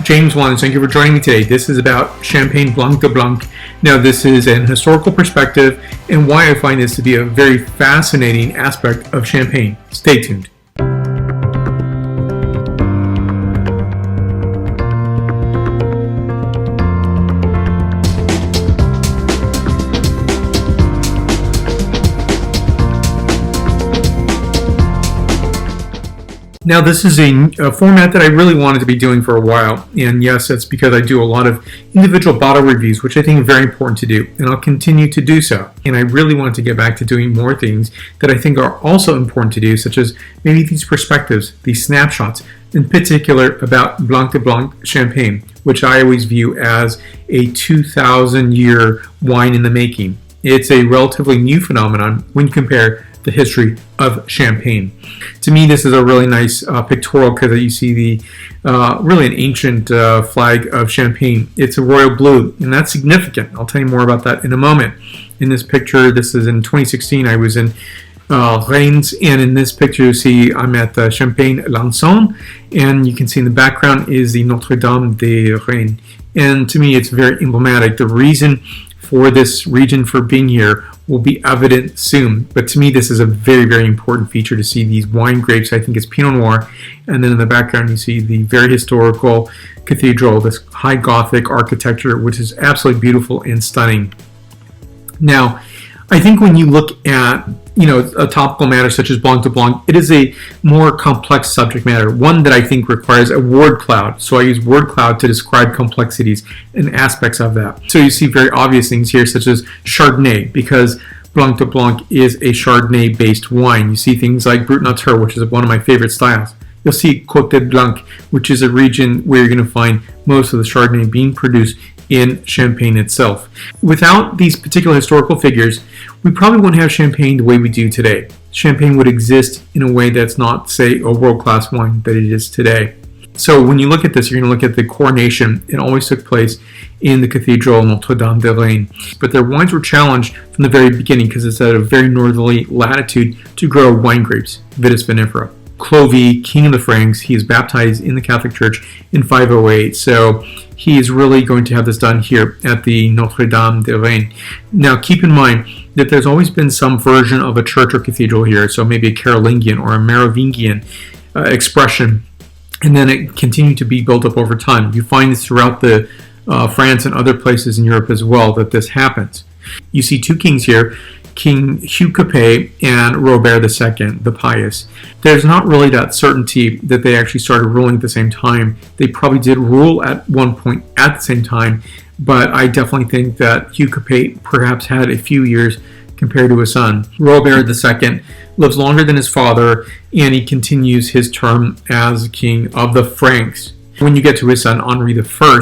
James 1, thank you for joining me today. This is about Champagne Blanc de Blanc. Now, this is an historical perspective and why I find this to be a very fascinating aspect of Champagne. Stay tuned. Now, this is a format that I really wanted to be doing for a while, and yes, that's because I do a lot of individual bottle reviews, which I think are very important to do, and I'll continue to do so. And I really want to get back to doing more things that I think are also important to do, such as maybe these perspectives, these snapshots, in particular about Blanc de Blanc Champagne, which I always view as a 2,000-year wine in the making. It's a relatively new phenomenon when you compare the history of Champagne. To me, this is a really nice pictorial because you see the really an ancient flag of Champagne. It's a royal blue, and that's significant. I'll tell you more about that in a moment. In this picture, this is in 2016. I was in Reims, and in this picture you see I'm at Champagne-Lançon, and you can see in the background is the Notre Dame de Reims. And to me, it's very emblematic. The reason for this region for being here will be evident soon. But to me, this is a very, very important feature to see these wine grapes. I think it's Pinot Noir. And then in the background, you see the very historical cathedral, this high Gothic architecture, which is absolutely beautiful and stunning. Now, I think when you look at a topical matter such as Blanc de Blanc, it is a more complex subject matter, one that I think requires a word cloud. So I use word cloud to describe complexities and aspects of that. So you see very obvious things here, such as Chardonnay, because Blanc de Blanc is a Chardonnay-based wine. You see things like Brut Nature, which is one of my favorite styles. You'll see Côte Blanc, which is a region where you're going to find most of the Chardonnay being produced in Champagne itself. Without these particular historical figures, we probably wouldn't have Champagne the way we do today. Champagne would exist in a way that's not, say, a world-class wine that it is today. So when you look at this, you're going to look at the coronation. It always took place in the Cathedral Notre Dame de Reims. But their wines were challenged from the very beginning because it's at a very northerly latitude to grow wine grapes, Vitis vinifera. Clovis, king of the Franks, he is baptized in the Catholic Church in 508. So he is really going to have this done here at the Notre Dame de Reims. Now keep in mind that there's always been some version of a church or cathedral here, so maybe a Carolingian or a Merovingian expression, and then it continued to be built up over time. You find this throughout the France and other places in Europe as well that this happens. You see two kings here, King Hugh Capet and Robert II, the Pious. There's not really that certainty that they actually started ruling at the same time. They probably did rule at one point at the same time, but I definitely think that Hugh Capet perhaps had a few years compared to his son. Robert II lives longer than his father, and he continues his term as king of the Franks. When you get to his son, Henri I,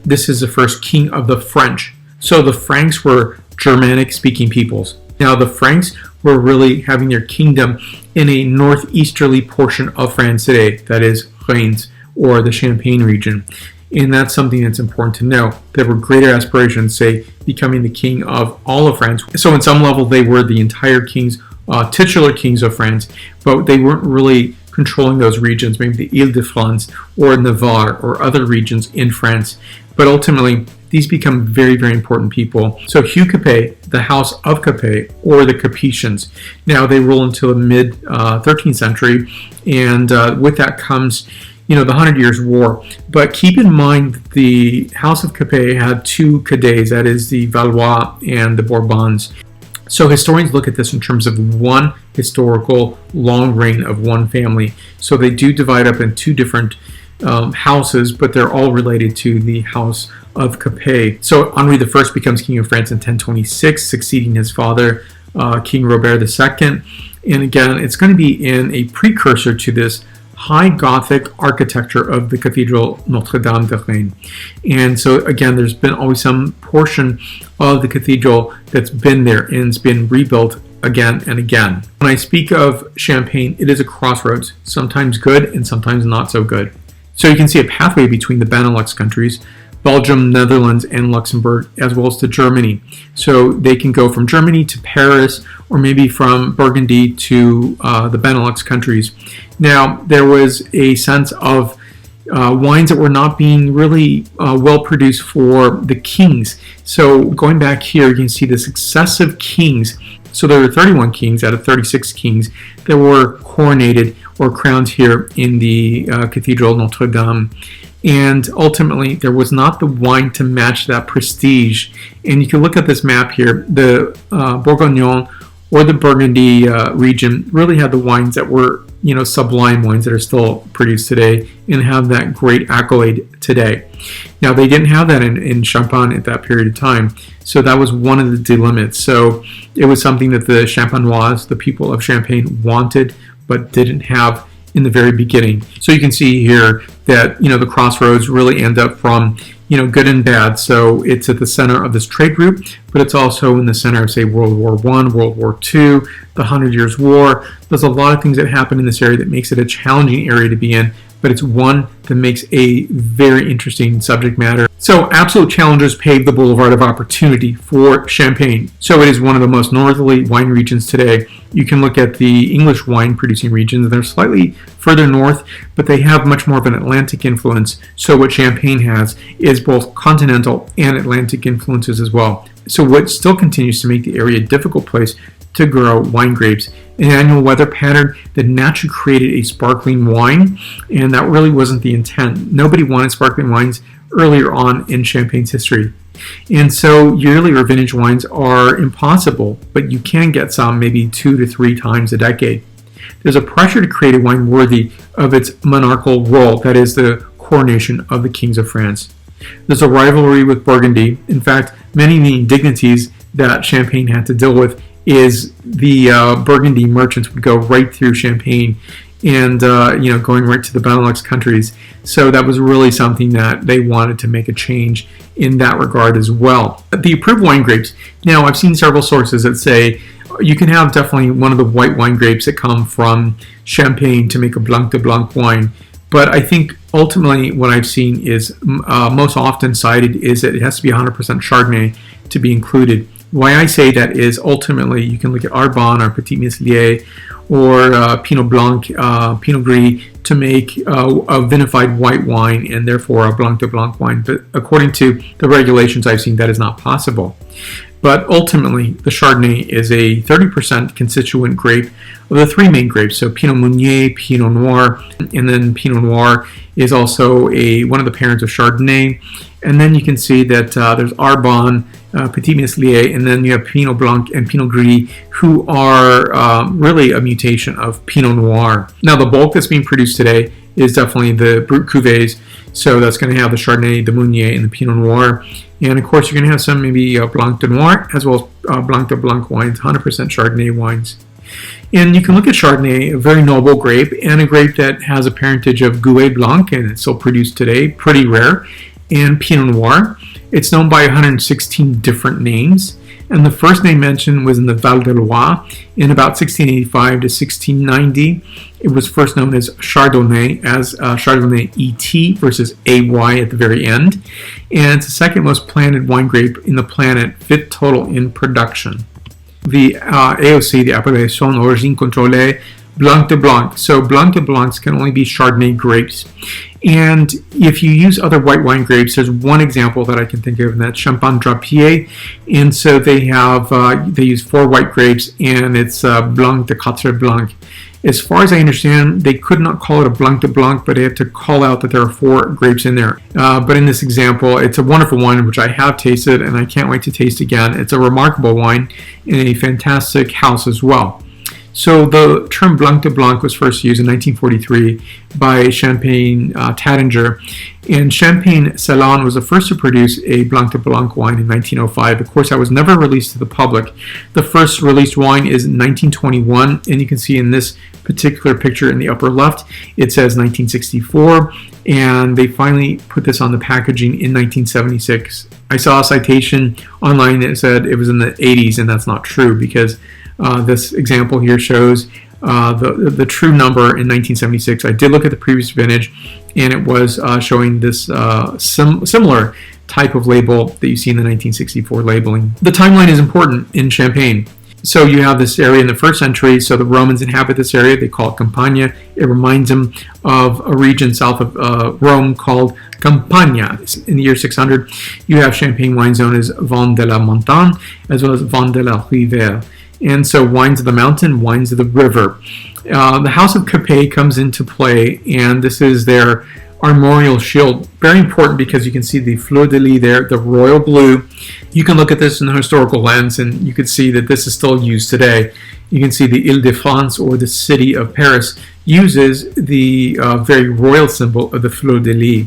this is the first king of the French. So the Franks were Germanic-speaking peoples. Now, the Franks were really having their kingdom in a northeasterly portion of France today, that is, Reims, or the Champagne region. And that's something that's important to know. There were greater aspirations, say, becoming the king of all of France. So in some level, they were the entire kings, titular kings of France, but they weren't really controlling those regions, maybe the Ile-de-France or Navarre or other regions in France. But ultimately, these become very, very important people. So Hugh Capet, the House of Capet, or the Capetians. Now they rule until the mid-13th century, and with that comes, the 100 Years' War. But keep in mind that the House of Capet had two cadets, that is the Valois and the Bourbons. So historians look at this in terms of one historical long reign of one family. So they do divide up in two different houses, but they're all related to the House of Capet. So Henri I becomes king of France in 1026, succeeding his father, King Robert II. And again, it's going to be in a precursor to this high Gothic architecture of the Cathedral Notre Dame de Reims. And so again, there's been always some portion of the cathedral that's been there and it's been rebuilt again and again. When I speak of Champagne, it is a crossroads, sometimes good and sometimes not so good. So you can see a pathway between the Benelux countries, Belgium, Netherlands, and Luxembourg, as well as to Germany. So they can go from Germany to Paris, or maybe from Burgundy to the Benelux countries. Now, there was a sense of wines that were not being really well produced for the kings. So going back here, you can see the successive kings. So there were 31 kings out of 36 kings that were coronated or crowned here in the Cathedral Notre Dame. And ultimately, there was not the wine to match that prestige. And you can look at this map here. The Bourgogne or the Burgundy region really had the wines that were, sublime wines that are still produced today and have that great accolade today. Now, they didn't have that in Champagne at that period of time. So that was one of the delimits. So it was something that the Champenois, the people of Champagne, wanted but didn't have in the very beginning. So you can see here that, the crossroads really end up from, good and bad. So it's at the center of this trade route, but it's also in the center of, say, World War I, World War II, the 100 Years' War. There's a lot of things that happen in this area that makes it a challenging area to be in, but it's one that makes a very interesting subject matter. So absolute challengers pave the boulevard of opportunity for Champagne. So it is one of the most northerly wine regions today. You can look at the English wine producing regions. They're slightly further north, but they have much more of an Atlantic influence. So what Champagne has is both continental and Atlantic influences as well. So what still continues to make the area a difficult place to grow wine grapes, an annual weather pattern that naturally created a sparkling wine, and that really wasn't the intent. Nobody wanted sparkling wines earlier on in Champagne's history. And so yearly or vintage wines are impossible, but you can get some maybe 2 to 3 times a decade. There's a pressure to create a wine worthy of its monarchical role, that is the coronation of the kings of France. There's a rivalry with Burgundy. In fact, many of the indignities that Champagne had to deal with is the Burgundy merchants would go right through Champagne and going right to the Benelux countries. So that was really something that they wanted to make a change in that regard as well. The approved wine grapes. Now, I've seen several sources that say you can have definitely one of the white wine grapes that come from Champagne to make a Blanc de Blanc wine. But I think ultimately what I've seen is most often cited is that it has to be 100% Chardonnay to be included. Why I say that is ultimately you can look at Arbonne or Petit Meslier or Pinot Blanc, Pinot Gris to make a vinified white wine and therefore a Blanc de Blanc wine. But according to the regulations I've seen, that is not possible. But ultimately, the Chardonnay is a 30% constituent grape of the 3 main grapes. So Pinot Meunier, Pinot Noir, and then Pinot Noir is also one of the parents of Chardonnay. And then you can see that there's Arbonne, Petit Meslier, and then you have Pinot Blanc and Pinot Gris, who are really a mutation of Pinot Noir. Now, the bulk that's being produced today is definitely the Brut Cuvées. So that's going to have the Chardonnay, the Meunier, and the Pinot Noir. And of course, you're going to have some maybe Blanc de Noir as well as Blanc de Blanc wines, 100% Chardonnay wines. And you can look at Chardonnay, a very noble grape, and a grape that has a parentage of Gouais Blanc, and it's still produced today, pretty rare, and Pinot Noir. It's known by 116 different names, and the first name mentioned was in the Val de Loire in about 1685 to 1690. It was first known as Chardonnay, as Chardonnay ET versus AY at the very end, and it's the second most planted wine grape in the planet, fifth total in production. The AOC, the Appellations Origine Contrôlée, Blanc de Blanc. So Blanc de Blancs can only be Chardonnay grapes. And if you use other white wine grapes, there's one example that I can think of, and that's Champagne Drapier. And so they use 4 white grapes, and it's Blanc de Quatre Blanc. As far as I understand, they could not call it a Blanc de Blanc, but they have to call out that there are 4 grapes in there. But in this example, it's a wonderful wine, which I have tasted, and I can't wait to taste again. It's a remarkable wine in a fantastic house as well. So the term Blanc de Blanc was first used in 1943 by Champagne Taittinger, and Champagne Salon was the first to produce a Blanc de Blanc wine in 1905. Of course, that was never released to the public. The first released wine is in 1921, and you can see in this particular picture in the upper left, it says 1964, and they finally put this on the packaging in 1976. I saw a citation online that said it was in the 80s, and that's not true because this example here shows the true number in 1976. I did look at the previous vintage, and it was showing this similar type of label that you see in the 1964 labeling. The timeline is important in Champagne. So you have this area in the 1st century. So the Romans inhabit this area. They call it Campania. It reminds them of a region south of Rome called Campania. In the year 600, you have champagne wines known as Vin de la Montagne, as well as Vin de la Rivière. And so wines of the mountain, wines of the river. The House of Capet comes into play, and this is their armorial shield. Very important because you can see the fleur-de-lis there, the royal blue. You can look at this in a historical lens, and you can see that this is still used today. You can see the Ile-de-France, or the city of Paris, uses the very royal symbol of the fleur-de-lis.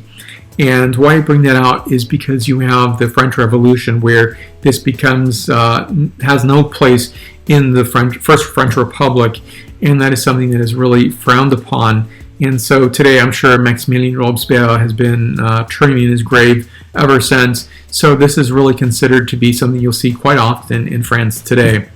And why I bring that out is because you have the French Revolution, where this becomes has no place in the First French Republic, and that is something that is really frowned upon. And so today, I'm sure Maximilien Robespierre has been turning in his grave ever since. So this is really considered to be something you'll see quite often in France today.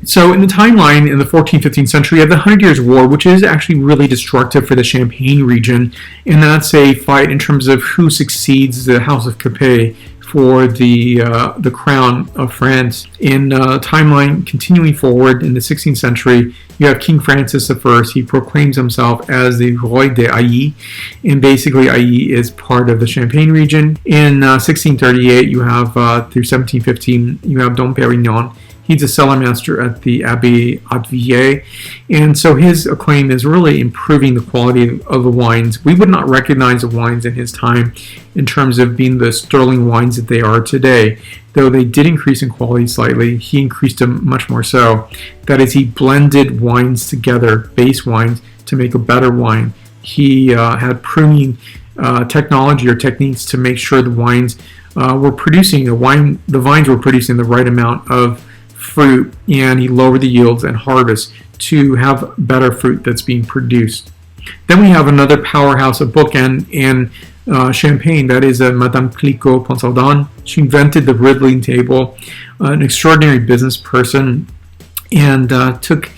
So in the timeline, in the 14th, 15th century, you have the 100 Years' War, which is actually really destructive for the Champagne region. And that's a fight in terms of who succeeds the House of Capet for the crown of France. In timeline continuing forward in the 16th century, you have King Francis I. He proclaims himself as the Roi de Haï, and basically Haï is part of the Champagne region. In 1638, you have through 1715, you have Dom Pérignon. He's a cellar master at the Abbey Hauteville, and so his acclaim is really improving the quality of the wines. We would not recognize the wines in his time in terms of being the sterling wines that they are today. Though they did increase in quality slightly, he increased them much more so. That is, he blended wines together, base wines, to make a better wine. He had pruning technology or techniques to make sure the wines were producing the vines were producing the right amount of fruit, and he lowered the yields and harvest to have better fruit that's being produced. Then we have another powerhouse of bookend in Champagne, that is Madame Clicquot Ponsardin. She invented the riddling table, an extraordinary business person, and took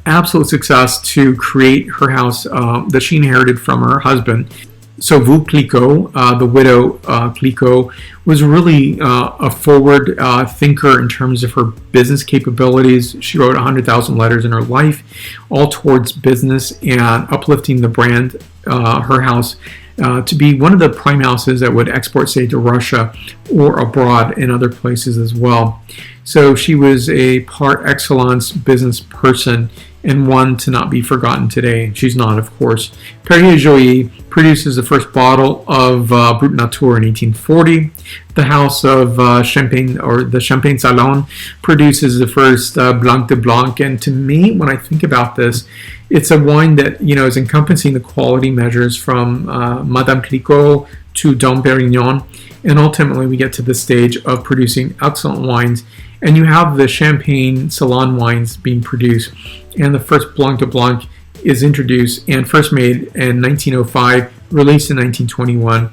absolute success to create her house that she inherited from her husband. So Veuve Clicquot, the widow Clicquot, was really a forward thinker in terms of her business capabilities. She wrote 100,000 letters in her life, all towards business and uplifting the brand, her house, to be one of the prime houses that would export, say, to Russia or abroad in other places as well. So she was a par excellence business person, and one to not be forgotten today. She's not, of course. Perrier-Jouët produces the first bottle of Brut Nature in 1840. The House of Champagne, or the Champagne Salon, produces the first Blanc de Blanc. And to me, when I think about this, it's a wine that is encompassing the quality measures from Madame Clicquot to Dom Pérignon, and ultimately we get to the stage of producing excellent wines. And you have the Champagne Salon wines being produced, and the first Blanc de Blanc is introduced and first made in 1905, released in 1921.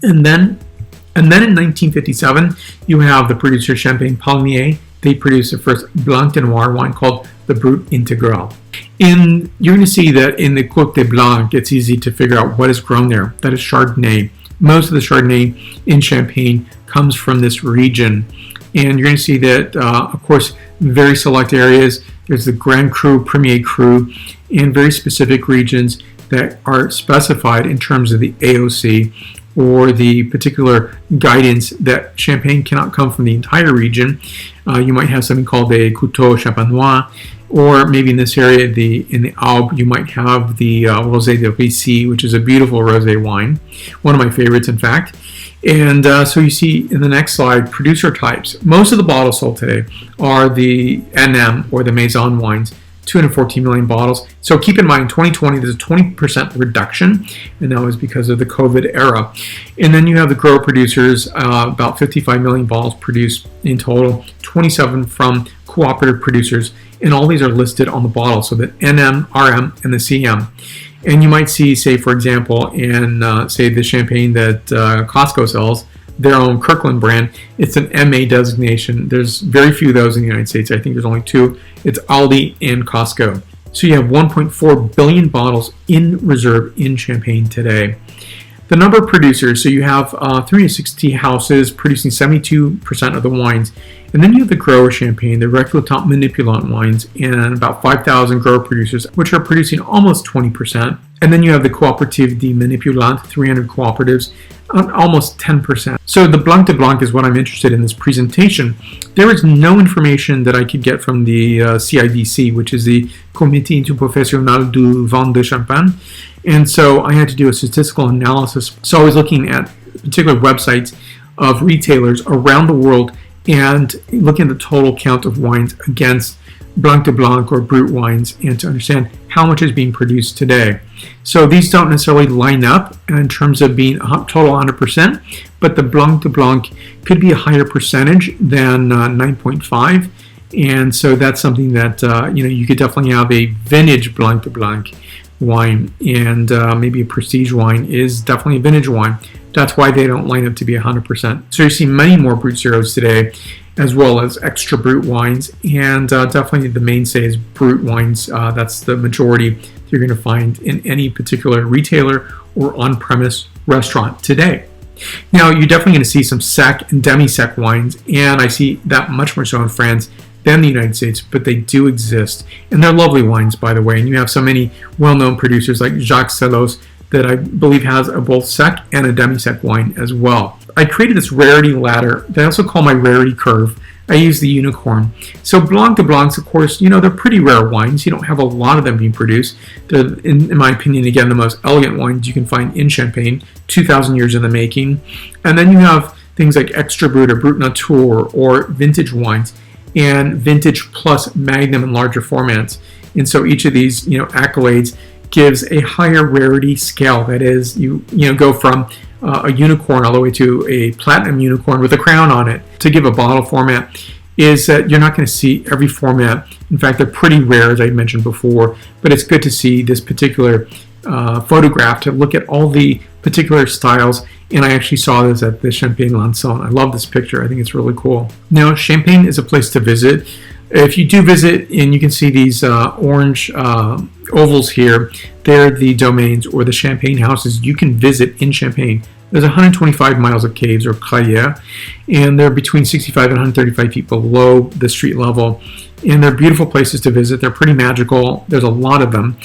And then in 1957, you have the producer Champagne Palmier. They produce the first Blanc de Noir wine called the Brut Integral. You're going to see that in the Côte de Blanc, it's easy to figure out what is grown there. That is Chardonnay. Most of the Chardonnay in Champagne comes from this region. And you're going to see that, of course, very select areas. There's the Grand Cru, Premier Cru, in very specific regions that are specified in terms of the AOC, or the particular guidance that Champagne cannot come from the entire region. You might have something called a Couteau Champenois, or maybe in this area, in the Alpes, you might have the Rosé de Ricci, which is a beautiful rosé wine, one of my favorites, in fact. And so you see in the next slide, producer types. Most of the bottles sold today are the NM, or the Maison wines, 214 million bottles. So keep in mind, 2020, there's a 20% reduction, and that was because of the COVID era. And then you have the grower producers, about 55 million bottles produced in total, 27 from cooperative producers, and all these are listed on the bottle, so that NM, RM, and the CM. And you might see, say, for example, in, say, the champagne that Costco sells, their own Kirkland brand, it's an MA designation. There's very few of those in the United States. I think there's only two. It's Aldi and Costco. So you have 1.4 billion bottles in reserve in Champagne today. The number of producers, so you have 360 houses producing 72% of the wines. And then you have the grower champagne, the Récoltant Manipulant wines, and about 5,000 grower producers, which are producing almost 20%. And then you have the Coopérative de Manipulant, 300 cooperatives, almost 10%. So the Blanc de Blanc is what I'm interested in this presentation. There is no information that I could get from the CIVC, which is the Comité Interprofessionnel du Vin de Champagne. And so I had to do a statistical analysis. So I was looking at particular websites of retailers around the world and looking at the total count of wines against Blanc de Blanc or Brut wines, and to understand how much is being produced today. So these don't necessarily line up in terms of being total 100%, but the Blanc de Blanc could be a higher percentage than 9.5, and so that's something that you could definitely have a vintage Blanc de Blanc wine, and maybe a prestige wine is definitely a vintage wine. That's why they don't line up to be 100%. So you see many more Brut Zeros today, as well as extra Brut wines, and definitely the mainstay is Brut wines. That's the majority you're going to find in any particular retailer or on-premise restaurant today. Now, you're definitely going to see some sec and demi-sec wines, and I see that much more so in France than the United States, but they do exist. And they're lovely wines, by the way, and you have so many well-known producers like Jacques Sellos that I believe has a both sec and a demi-sec wine as well. I created this rarity ladder that I also call my rarity curve. I use the unicorn. So Blanc de Blancs, of course, they're pretty rare wines. You don't have a lot of them being produced. They're, in my opinion, again, the most elegant wines you can find in Champagne, 2,000 years in the making. And then you have things like Extra Brut or Brut Nature or vintage wines, and vintage plus magnum and larger formats. And so each of these, accolades gives a higher rarity scale. That is, you go from a unicorn all the way to a platinum unicorn with a crown on it. To give a bottle format is that you're not going to see every format. In fact, they're pretty rare, as I mentioned before, but it's good to see this particular photograph, to look at all the particular styles. And I actually saw this at the Champagne Lançon. I love this picture. I think it's really cool. Now, Champagne is a place to visit. If you do visit, and you can see these orange ovals here, they're the domains or the Champagne houses you can visit in Champagne. There's 125 miles of caves or clairières, and they're between 65 and 135 feet below the street level. And they're beautiful places to visit. They're pretty magical. There's a lot of them.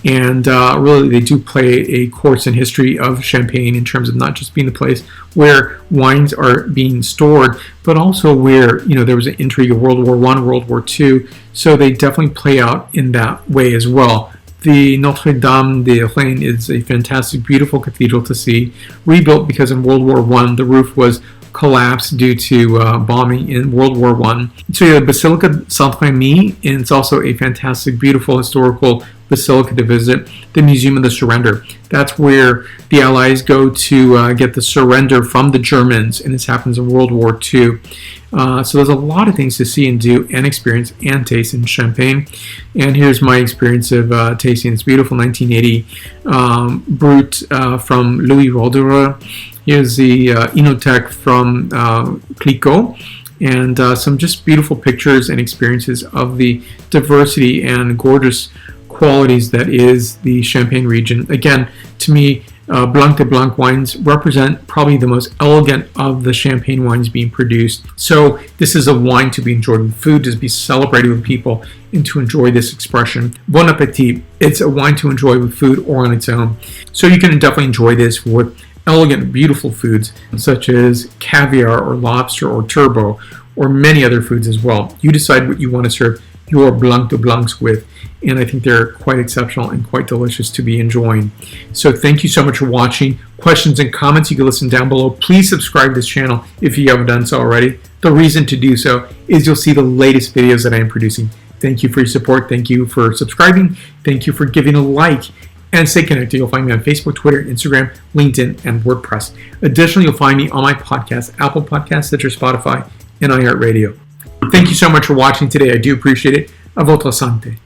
And really, they do play a course in history of Champagne in terms of not just being the place where wines are being stored, but also where, there was an intrigue of World War I, World War II. So they definitely play out in that way as well. The Notre Dame de Reims is a fantastic, beautiful cathedral to see, rebuilt because in World War I, the roof was collapsed due to bombing in World War I. So you have Basilica Saint-Remy, and it's also a fantastic, beautiful, historical basilica to visit. The Museum of the Surrender. That's where the Allies go to get the surrender from the Germans, and this happens in World War II. So there's a lot of things to see and do and experience and taste in Champagne. And here's my experience of tasting this beautiful 1980 Brut from Louis Roederer. Here's the Inothèque from Clicquot, and some just beautiful pictures and experiences of the diversity and gorgeous qualities that is the Champagne region. Again, to me, Blanc de Blanc wines represent probably the most elegant of the Champagne wines being produced. So this is a wine to be enjoyed with food, to be celebrated with people, and to enjoy this expression. Bon Appetit. It's a wine to enjoy with food or on its own. So you can definitely enjoy this with elegant, beautiful foods such as caviar or lobster or turbot, or many other foods as well. You decide what you want to serve your Blanc de Blancs with, and I think they're quite exceptional and quite delicious to be enjoying. So thank you so much for watching. Questions and comments, you can listen down below. Please subscribe to this channel if you haven't done so already. The reason to do so is you'll see the latest videos that I am producing. Thank you for your support. Thank you for subscribing. Thank you for giving a like. And stay connected. You'll find me on Facebook, Twitter, Instagram, LinkedIn, and WordPress. Additionally, you'll find me on my podcast, Apple Podcasts, Stitcher, Spotify, and iHeartRadio. Thank you so much for watching today. I do appreciate it. A votre santé.